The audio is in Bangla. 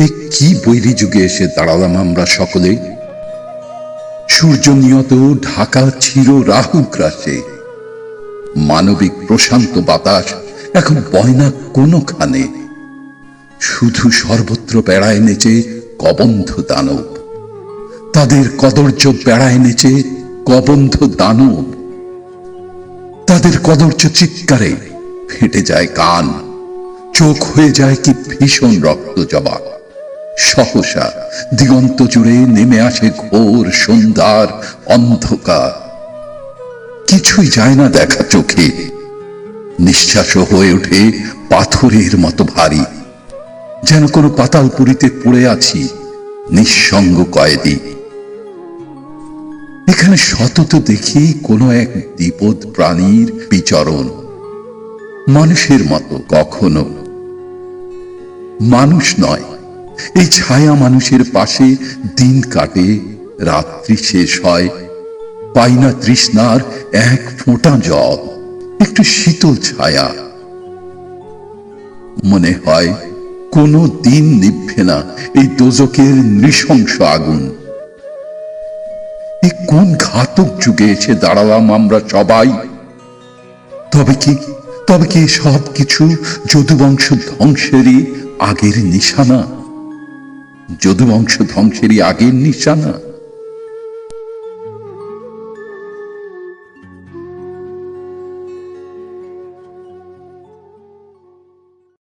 এ কি বৈরী যুগে এসে দাঁড়ালাম আমরা সকলে। সূর্য নিয়ত ঢাকা চির রাহু গ্রাসে। মানবিক প্রশান্ত বাতাস এখন বয় না কোনখানে। শুধু সর্বত্র বেড়ায় নেচে কবন্ধ দানব। তাদের কদর্য বেড়ায় নেচে কবন্ধ দানব। তাদের কদর্য চিৎকারে ফেটে যায় কান, চোখ হয়ে যায় কি ভীষণ রক্ত জবা। সহসা দিগন্ত জুড়ে নেমে আসে ঘোর সন্ধ্যার অন্ধকার। কিছুই যায় না দেখা চোখে, নিঃশ্বাস হয়ে ওঠে পাথরের মতো ভারী। যেন কোনো পাতালপুরীতে পড়ে আছি নিঃসঙ্গ কয়েদি। এখানে সতত দেখি কোনো এক দ্বিপদ প্রাণীর বিচরণ, মানুষের মতো কখনো মানুষ নয়। এই ছায়া মানুষের পাশে দিন কাটে, রাত্রি শেষ হয়, পাই না তৃষ্ণার এক ফোঁটা জল, একটু শীতল ছায়া। মনে হয় কোনো দিন নিভবে না এই দোজকের নৃশংস আগুন। এই কোন ঘাতক যুগে এসে দাঁড়ালাম আমরা সবাই। তবে কি সব কিছু যদুবংশ ধ্বংসেরই আগের নিশানা? যদুবংশ ধ্বংসেরই আগের নিশানা।